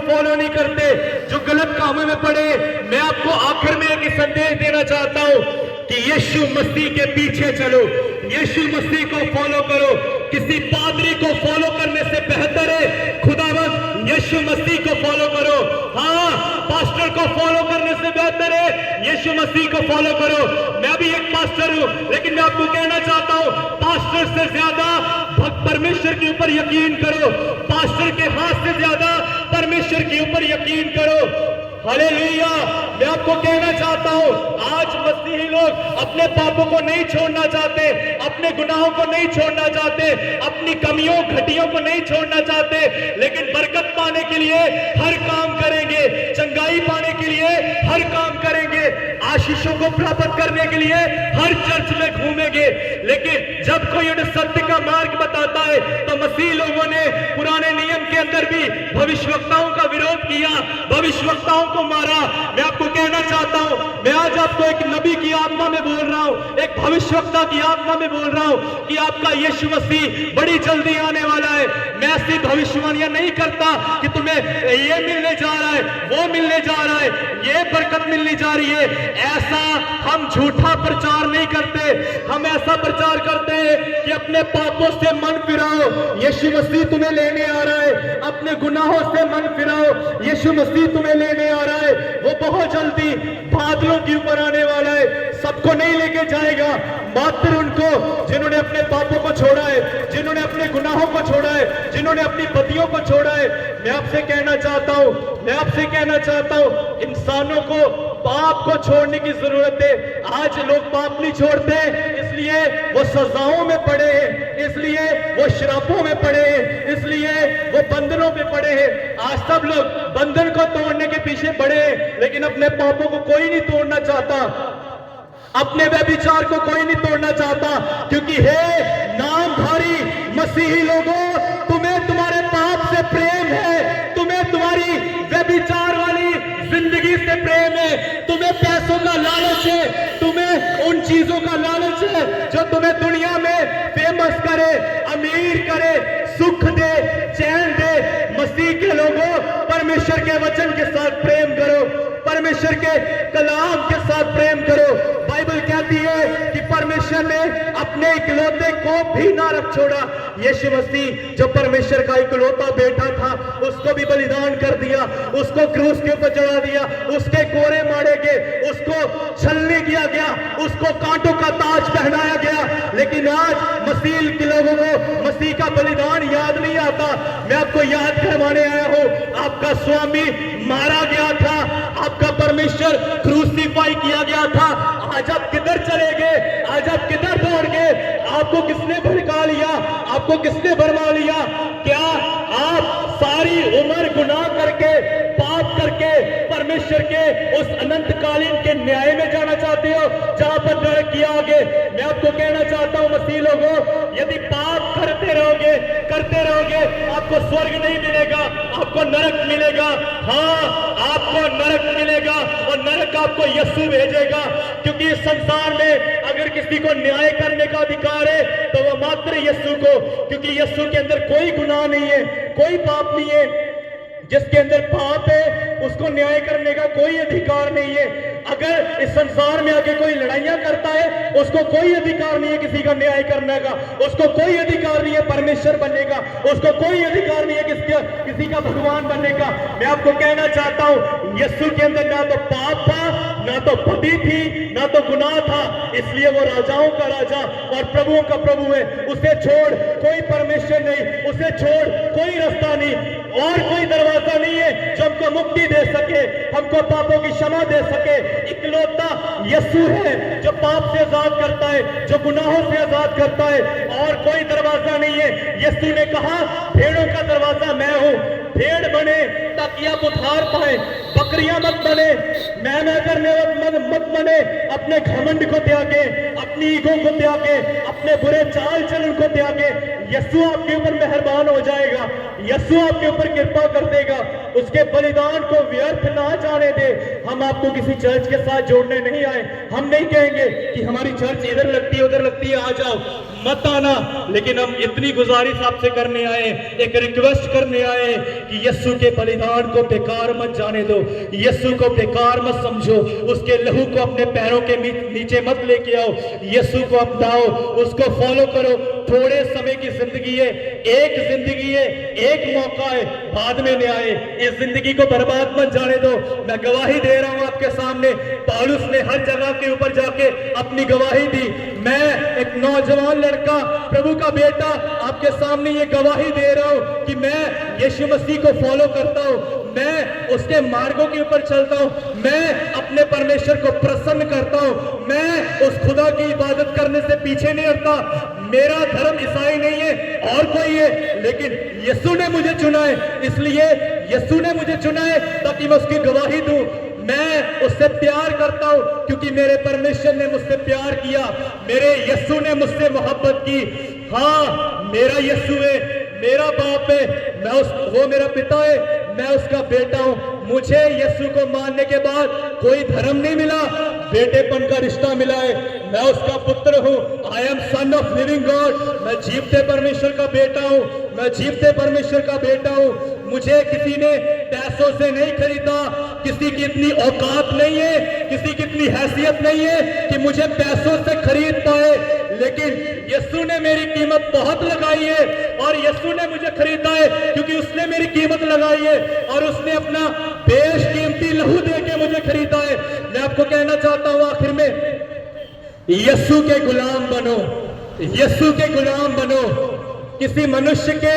Follow नहीं करते, जो गलत कामों में पड़े। मैं आपको आखिर में एक संदेश देना चाहता हूं कि यीशु मसीह के पीछे चलो, यीशु मसीह को फॉलो करो। किसी पादरी को फॉलो करने से बेहतर है खुदावंद यीशु मसीह को फॉलो करो। हाँ, पास्टर को फॉलो करने से बेहतर है यीशु मसीह को फॉलो करो। मैं भी एक पास्टर हूं, लेकिन मैं आपको कहना चाहता हूं, पास्टर से ज्यादा परमेश्वर के ऊपर यकीन करो, पास्टर के हाथ से ज्यादा परमेश्वर के ऊपर यकीन करो। हालेलुया। मैं आपको कहना चाहता हूं, आज मसीही लोग अपने पापों को नहीं छोड़ना चाहते, अपने गुनाहों को नहीं छोड़ना चाहते, अपनी कमियों घटियों को नहीं छोड़ना चाहते, लेकिन बरकत पाने के लिए हर काम करेंगे, चंगाई पाने के लिए हर काम करेंगे, आशीषों को प्राप्त करने के लिए हर चर्च में घूमेंगे। लेकिन जब कोई उन्हें सत्य का मार्ग बताता है तो मसीह लोगों ने पुराने नियम के अंदर भी भविष्यवक्ताओं का विरोध किया, भविष्यवक्ताओं को मारा। मैं आपको कहना चाहता हूं, मैं आज आपको एक नबी की आत्मा में बोल रहा हूं, एक भविष्यवक्ता की आत्मा में बोल रहा हूं कि आपका यीशु मसीह बड़ी जल्दी आने वाला है। मैं ऐसी भविष्यवाणियां नहीं करता कि तुम्हें ये मिलने जा रहा है, वो मिलने जा रहा है, ये बरकत मिलने जा रही है। ऐसा हम झूठा प्रचार नहीं करते। हम ऐसा प्रचार करते हैं कि अपने पापों से मन फिराओ, यीशु मसीह तुम्हें लेने आ रहा है। अपने गुनाहों से मन फिराओ, यीशु मसीह तुम्हें लेने आ रहा है। वो बहुत जल्दी बादलों के ऊपर आने वाला है। सबको नहीं लेके जाएगा, मात्र उनको जिन्होंने अपने पापों को छोड़ा है, जिन्होंने अपने गुनाहों को छोड़ा है, जिन्होंने अपनी बदियों को छोड़ा है। मैं आपसे कहना चाहता हूं, मैं आपसे कहना चाहता हूं, इंसानों को पाप को छोड़ने की जरूरत है। आज लोग पाप नहीं छोड़ते, इसलिए वो सजाओं में पड़े हैं, इसलिए वो श्रापों में पड़े हैं, इसलिए वो बंधनों में पड़े हैं। आज सब लोग बंधन को तोड़ने के पीछे पड़े हैं, लेकिन अपने पापों को कोई नहीं तोड़ना चाहता, अपने व्यभिचार को कोई नहीं तोड़ना चाहता। क्योंकि हे नामधारी मसीही लोगों, तुम्हें तुम्हारे पाप से प्रेम है, तुम्हें तुम्हारी व्यभिचार वाली जिंदगी से प्रेम है, तुम्हें पैसों का लालच है, तुम्हें उन चीजों का लालच है जो तुम्हें दुनिया में फेमस करे, अमीर करे, सुख दे, चैन दे। मसीह के लोगों, परमेश्वर के वचन के साथ प्रेम करो, परमेश्वर के कलाम के साथ प्रेम करो। बाइबल कहती है कि परमेश्वर ने अपने इकलौते को भी ना रख छोड़ा। यीशु मसीह जो परमेश्वर का इकलौता बेटा था, उसको भी बलिदान कर दिया, उसको क्रूस के ऊपर चढ़ा दिया, उसके कोरे मारे गए, उसको छलनी किया गया, उसको कांटों का ताज पहनाया गया। लेकिन आज मसीह के लोगों को मसीह का बलिदान याद नहीं आता। मैं आपको याद करवाने आया हूं, आपका स्वामी मारा गया था, आपका परमेश्वर क्रूसीफाई किया गया था। आज आप किधर चले गए, आज आप किधर दौड़ गए? आपको किसने भड़का लिया, आपको किसने भरमा लिया? क्या आप सारी उम्र गुनाह करके, पाप करके परमेश्वर के उस अनंतकालीन के न्याय में जाना चाहते हो जहां पर नरक की आग है? मैं आपको कहना चाहता हूं मसीह लोगों, यदि पाप करते रहोगे, आपको स्वर्ग नहीं मिलेगा, आपको नरक मिलेगा। हाँ, आपको नरक मिलेगा और नरक आपको यीशु भेजेगा। क्योंकि इस संसार में अगर किसी को न्याय करने का अधिकार है तो वह मात्र यीशु को, क्योंकि यीशु के अंदर कोई गुनाह नहीं है, कोई पाप नहीं है। जिसके अंदर पाप है उसको न्याय करने का कोई अधिकार नहीं है। अगर इस संसार में आके कोई लड़ाइयां करता है, उसको कोई अधिकार नहीं है किसी का न्याय करने का, उसको कोई अधिकार नहीं है परमेश्वर बनने का, उसको कोई अधिकार नहीं है किसी का भगवान बनने का। मैं आपको कहना चाहता हूं, यीशु के अंदर ना तो पाप था, ना तो बदी थी, ना तो गुनाह था, इसलिए वो राजाओं का राजा और प्रभुओं का प्रभु है। उसे छोड़ कोई परमेश्वर नहीं, उसे छोड़ कोई रास्ता नहीं, और कोई दरवाजा नहीं है जो हमको मुक्ति दे सके, हमको पापों की क्षमा दे सके। इकलौता यीशु है जो पाप से आजाद करता है, जो गुनाहों से आजाद करता है, और कोई दरवाजा नहीं है। यीशु ने कहा, भेड़ों का दरवाजा मैं हूं, भेड़ बने ताकि आप उद्धार पाए, बकरियां मत बने, मैना करने मत बने, अपने घमंड को त्यागे, अपनी ईगो को त्यागे, अपने बुरे चाल चलन को त्यागे। यीशु आपके ऊपर मेहरबान हो जाएगा, यीशु आपके ऊपर कृपा कर देगा। उसके बलिदान को व्यर्थ ना जाने दे। हम आपको किसी चर्च के साथ जोड़ने नहीं आए, हम नहीं कहेंगे कि हमारी चर्च इधर लगती है उधर लगती है, आ जाओ, मत आना। लेकिन हम इतनी गुजारिश आपसे करने आए, एक रिक्वेस्ट करने आए कि यीशु के बलिदान को बेकार मत जाने दो, यीशु को बेकार मत समझो, उसके लहू को अपने पैरों के नीचे मत लेके आओ, यीशु को अपनाओ, उसको फॉलो करो। थोड़े समय की जिंदगी है, एक जिंदगी है, एक मौका है, बाद में न्याय। इस जिंदगी को बर्बाद मत जाने दो। मैं गवाही दे रहा हूं आपके सामने, पौलुस ने हर जगह के ऊपर जाके अपनी गवाही दी। मैं एक नौजवान लड़का, प्रभु का बेटा, आपके सामने ये गवाही दे रहा हूं कि मैं यीशु मसीह को फॉलो करता हूं, मैं उसके मार्गों के ऊपर चलता हूं, मैं अपने परमेश्वर को प्रसन्न करता हूं, मैं उस खुदा की इबादत करने से पीछे नहीं हटता। मेरा धर्म ईसाई नहीं है और कोई है, लेकिन यीशु ने मुझे चुना है, इसलिए यीशु ने मुझे चुना है ताकि मैं उसकी गवाही दूं। मैं उससे प्यार करता हूं क्योंकि मेरे परमेश्वर ने मुझसे प्यार किया, मेरे यीशु ने मुझसे मोहब्बत की। हाँ, मेरा यीशु है, मेरा बाप है, वो मेरा पिता है, मैं उसका बेटा हूं। मुझे यीशु को मानने के बाद कोई धर्म नहीं मिला, बेटेपन का रिश्ता मिला है। मैं उसका पुत्र हूं। I am son of living God. मैं जीवते परमेश्वर का बेटा हूं, मैं जीवते परमेश्वर का बेटा हूं। मुझे किसी ने पैसों से नहीं खरीदा, किसी की इतनी औकात नहीं है, किसी की इतनी हैसियत नहीं है कि मुझे पैसों से खरीद पाए, लेकिन यीशु ने मेरी कीमत बहुत लगाई है और यीशु ने मुझे खरीदा है क्योंकि उसने मेरी कीमत लगाई है और उसने अपना बेशकीमती लहू देके मुझे खरीदा है। मैं आपको कहना चाहता हूं आखिर में, यीशु के गुलाम बनो, यीशु के गुलाम बनो। किसी मनुष्य के,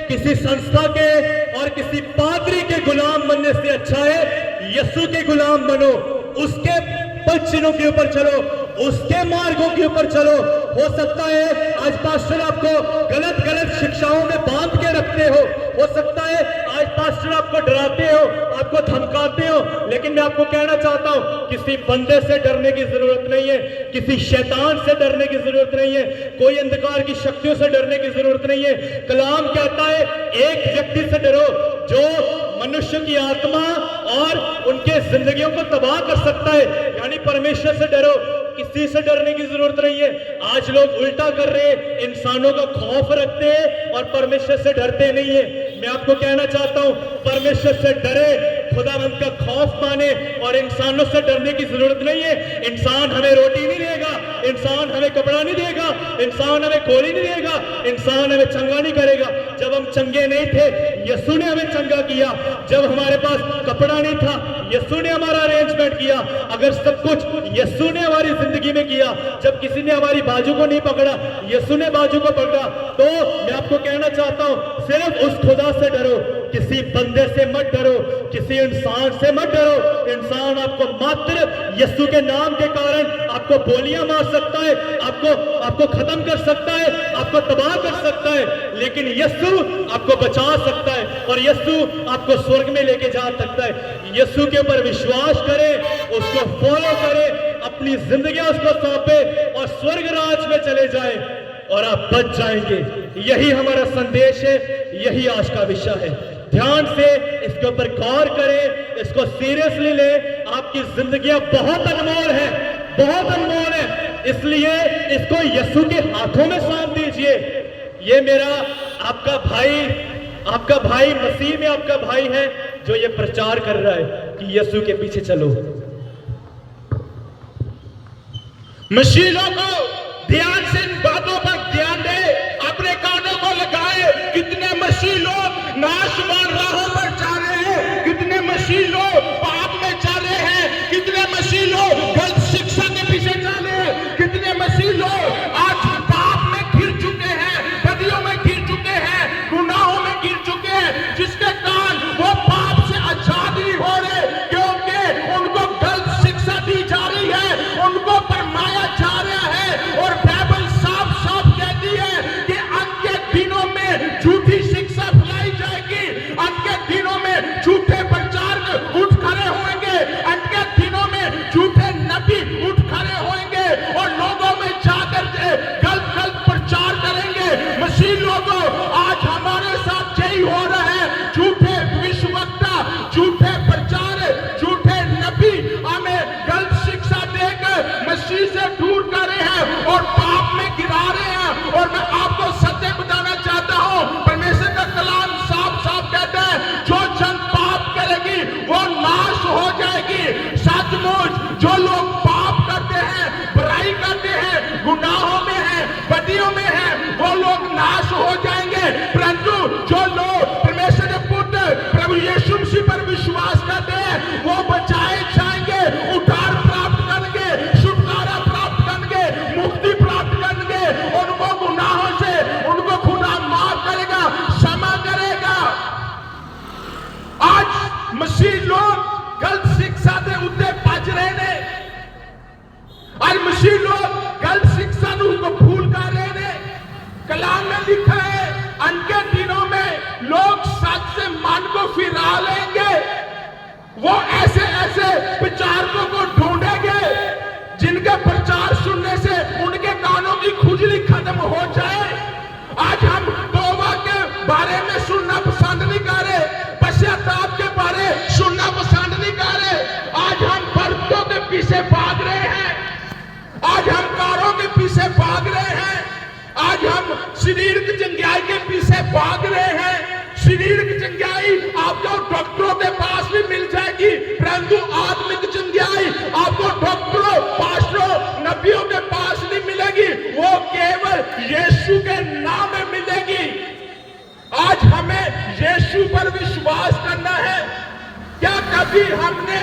किसी संस्था के और किसी पादरी के गुलाम बनने से अच्छा है यीशु के गुलाम बनो। उसके पक्षियों के ऊपर चलो, उसके मार्गों के ऊपर चलो। हो सकता है आज पास्टर आपको गलत गलत शिक्षाओं में बांध के रखते हो सकता है आज पास्टर आपको डराते हो, आपको धमकाते हो, लेकिन मैं आपको कहना चाहता हूं किसी बंदे से डरने की जरूरत नहीं है, किसी शैतान से डरने की जरूरत नहीं है, कोई अंधकार की शक्तियों से डरने की जरूरत नहीं है। कलाम कहता है एक व्यक्ति से डरो जो मनुष्य की आत्मा और उनके जिंदगियों को तबाह कर सकता है, यानी परमेश्वर से डरो। किसी से डरने की जरूरत नहीं है। आज लोग उल्टा कर रहे हैं, इंसानों का खौफ रखते हैं और परमेश्वर से डरते नहीं है। मैं आपको कहना चाहता हूं परमेश्वर से डरे, खुदावंत का खौफ माने और इंसानों से डरने की जरूरत नहीं है। इंसान हमें रोटी नहीं देगा, इंसान हमें कपड़ा नहीं देगा, इंसान हमें गोली नहीं देगा, इंसान हमें चंगा नहीं करेगा। जब हम चंगे नहीं थे यीशु ने हमें चंगा किया, जब हमारे पास कपड़ा नहीं था यीशु ने हमारा अरेंजमेंट किया। अगर सब कुछ यीशु ने हमारी जिंदगी में किया, जब किसी ने हमारी बाजू को नहीं पकड़ा यीशु ने बाजू को पकड़ा, तो मैं आपको कहना चाहता हूं सिर्फ उस खुदा से डरो, किसी बंदे से मत डरो, किसी इंसान से मत डरो। इंसान आपको मात्र यीशु के नाम के कारण आपको गोलियां मार सकता है, आपको खत्म कर सकता है, आपको तबाह कर सकता है, लेकिन यीशु आपको बचा सकता है और यीशु आपको स्वर्ग में लेके जा सकता है। यीशु के ऊपर विश्वास करें, उसको फॉलो करें, अपनी जिंदगी उसको सौंपे और स्वर्ग राज में चले जाएं और आप बच जाएंगे। यही हमारा संदेश है, यही आज का विषय है। ध्यान से इसके ऊपर गौर करें, इसको सीरियसली लें। आपकी जिंदगियां बहुत अनमोल है, बहुत अनमोल है, इसलिए इसको यीशु के हाथों में सौंप दीजिए। ये मेरा आपका भाई मसीह में आपका भाई है जो ये प्रचार कर रहा है कि यीशु के पीछे चलो। मशीनों को ध्यान से इन बातों पर ध्यान दे, अपने कानों को लगाए। कितने मसीह लोग नाशवान राहों पर जा रहे हैं, कितने मसीह लोग पाप में जा रहे हैं, कितने मसीह लोग गलत शिक्षा के पीछे जा रहे हैं, कितने मसीह लोग आज पाप में घिर चुके हैं, बदियों में घिर चुके हैं, गुनाहों में घिर चुके हैं, जिसके कारण वो पाप से आजाद नहीं हो रहे क्योंकि उनको गलत शिक्षा दी जा रही है, उनको फरमाया जा रहा है। और बाइबल साफ साफ कहती है कि अंत के दिनों में झूठी शिक्षा फैलाई जाएगी, अंत के दिनों में झूठे प्रचारक उठ खड़े होंगे, अंत के दिनों में झूठे नबी उठ खड़े होंगे और लोगों में जाकर गलत गलत प्रचार करेंगे। मसीह लोगों, आज हमारे साथ यही हो रहा है। झूठे भविष्यवक्ता, झूठे प्रचारक, झूठे नबी हमें गलत शिक्षा देकर मसीह से दूर कर रहे हैं और पाप में गिरा रहे हैं। और मैं आपको सत्य बताना चाहता हूं, परमेश्वर का कलाम साफ साफ कहता है मसीह लोग गलत शिक्षा को भूल कर रहे हैं। कलाम में लिखा है अंत के दिनों में लोग सच से मन को फिरा लेंगे। वो ऐसे ऐसे प्रचारकों को ढूंढेंगे जिनके प्रचार सुनने से उनके कानों की खुजली खत्म हो जाए। आज हम तौबा के बारे में सुनना पसंद नहीं कर रहे, पश्चाताप के बारे सुनना पसंद नहीं कर रहे। आज हम बर्तों के पीछे भाग रहे हैं, आज हम कारों के पीछे भाग रहे हैं, आज हम शरीर की चंगाई के पीछे भाग रहे हैं। शरीर की चंगाई आपको डॉक्टरों के पास भी मिल जाएगी, परंतु आत्मिक चंगाई आपको डॉक्टरों, पास्टरों, नबियों के पास नहीं मिलेगी, वो केवल यीशु के नाम में मिलेगी। आज हमें यीशु पर विश्वास करना है। क्या कभी हमने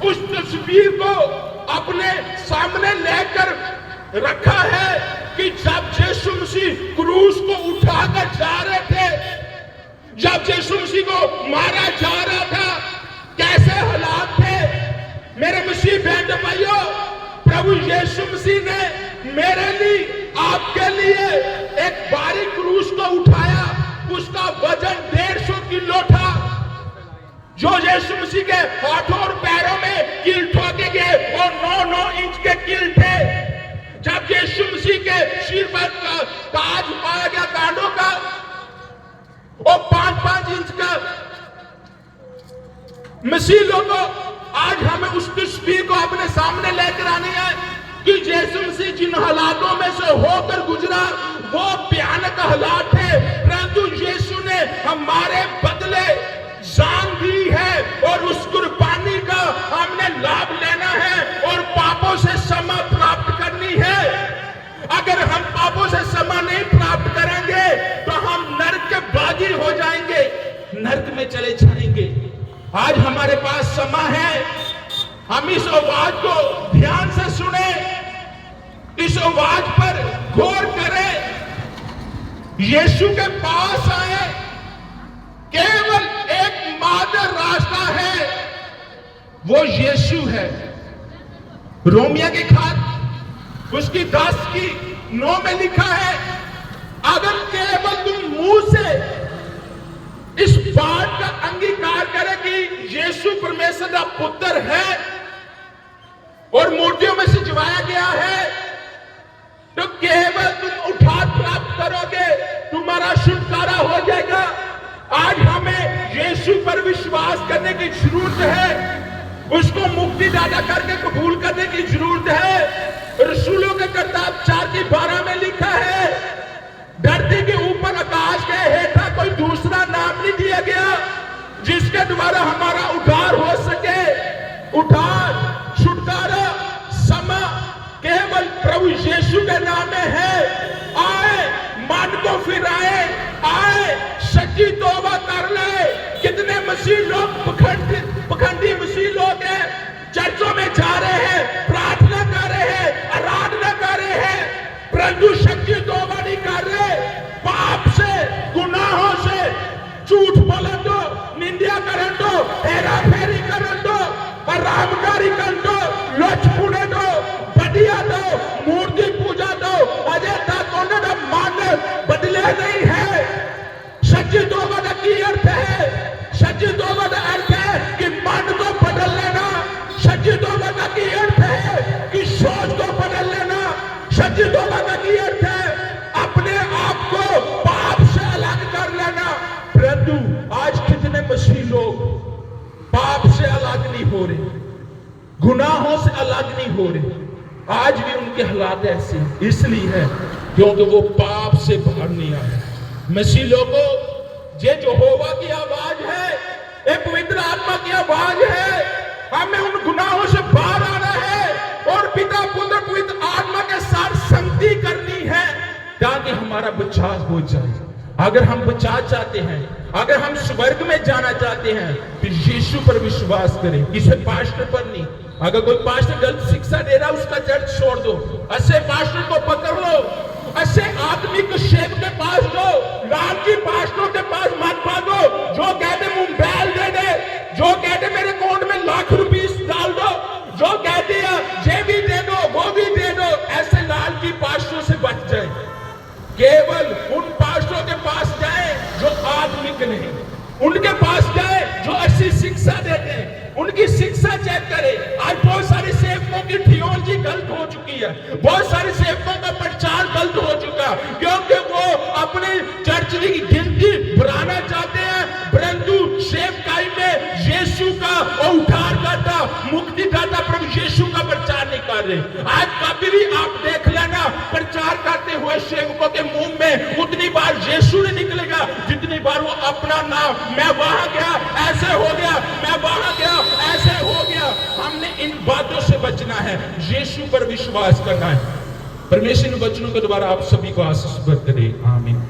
उस तस्वीर को अपने सामने लेकर रखा है कि जब यीशु मसीह क्रूस को उठाकर जा रहे थे, जब यीशु मसीह को मारा जा रहा था, कैसे हालात थे? मेरे मसीह बहन भाइयों, प्रभु यीशु मसीह ने मेरे लिए, आपके लिए एक भारी क्रूस को उठाया। उसका वजन 150 किलो था, जो यीशु मसीह के हाथों और पैरों में कील ठोके गए और 9-9 इंच के कील थे। जब यीशु मसीह के सिर पर ताज पाया गया कांटों का, और 5-5 इंच का, मसीह लोगों, आज हमें उस तस्वीर को अपने सामने लेकर आनी है कि यीशु मसीह जिन हालातों में से होकर गुजरा वो भयानक हालात थे, परंतु यीशु ने हमारे बदले जान दी है और उस कुर्बानी का हमने लाभ लेना है और पापों से क्षमा प्राप्त करनी है। अगर हम पापों से क्षमा नहीं प्राप्त करेंगे तो हम नरक के बागी हो जाएंगे, नरक में चले जाएंगे। आज हमारे पास क्षमा है, हम इस आवाज को ध्यान से सुने, इस आवाज पर गौर करें, यीशु के पास आए। केवल एकमात्र रास्ता है, वो यीशु है। रोमिया के खात उसकी 10:9 में लिखा है, अगर केवल तुम मुंह से इस बात का अंगीकार करें कि यीशु परमेश्वर का पुत्र है और मूर्तियों में से जिवाया गया है, तो केवल तुम उद्धार प्राप्त करोगे, तुम्हारा छुटकारा हो जाएगा। आज हमें यीशु पर विश्वास करने की जरूरत है, उसको मुक्तिदाता करके कबूल करने की जरूरत है। रसूलों के किताब 4:12 में लिखा है, धरती के ऊपर आकाश के हेठा कोई दूसरा नाम नहीं दिया गया जिसके द्वारा हमारा उद्धार हो सके। उद्धार, छुटकारा, क्षमा केवल प्रभु यीशु के नाम में है। आए, मन को फिराए, आए, सच्ची तौबा कर ले। कितने मसीह लोग पखंडी मसीह लोग हैं, चर्चों में जा रहे हैं, प्रार्थना कर रहे हैं, आराधना कर रहे हैं, परंतु सच्ची तौबा नहीं कर रहे। पाप से, गुनाहों से, झूठ बोलन दो, निंदा करन दो, हेरा फेरी करन दो, आरामकारी कर दो, लोच पुणे दो, बढ़िया दो, मूर्ति पूजा दो, अजय तक उन्होंने मन बदले नहीं है। सच्ची तौबा का की अर्थ है? सच्ची तौबा का अर्थ है कि मन को बदल लेना। सच्ची तौबा का की अर्थ है कि सोच को बदल लेना। सच्ची तौबा का की अर्थ है अपने आप को पाप से अलग कर लेना। परंतु आज कितने मसीह लोग पाप से अलग नहीं हो रहे, गुनाहों से अलग नहीं हो रहे। आज भी उनके हालात ऐसे इसलिए है क्योंकि वो पाप से बाहर नहीं आए। मसीह लोगों, ये यहोवा की आवाज है, ये पवित्र आत्मा की आवाज है। हमें उन गुनाहों से बाहर आना है और पिता, पुत्र, पवित्र आत्मा के साथ संगति करनी है ताकि हमारा बचाव हो जाए। अगर हम बचाव चाहते हैं, अगर हम स्वर्ग में जाना चाहते हैं तो यीशु पर विश्वास करें, किसी पास्टर पर नहीं। अगर कोई पास्टर गलत शिक्षा दे रहा है, उसका चर्च छोड़ दो, ऐसे पास्टर को पकड़ लो, ऐसे आत्मिक शेख के पास दो, लालची पास्टरों के पास मत भागो जो कहते मोबाइल दे दे, जो कहते मेरे अकाउंट में लाख रुपए डाल दो, जो कहते हैं ये भी दे दो, वो भी दे उनके पास जाए जो अच्छी शिक्षा देते हैं, उनकी शिक्षा चेक करे। आज बहुत सारे सेवकों की थियोलॉजी गलत हो चुकी है, बहुत सारे सेवकों का प्रचार गलत हो चुका है, क्योंकि वो अपने चर्च की गिनती बढ़ाना चाहते हैं, परंतु सेवकाई में यीशु का और उद्धारकर्ता, मुक्तिदाता प्रभु यीशु का प्रचार नहीं कर रहे। आज कभी भी आप देख लेना, प्रचार करते हुए सेवकों के मुंह में उतनी बार यीशु नहीं निकलेगा जितनी बार वो अपना नाम, मैं वहां गया ऐसे हो गया, मैं वहां गया ऐसे हो गया। हमने इन बातों से बचना है, यीशु पर विश्वास करना है। परमेश्वर इन वचनों के द्वारा आप सभी को आशीष दे। आमीन।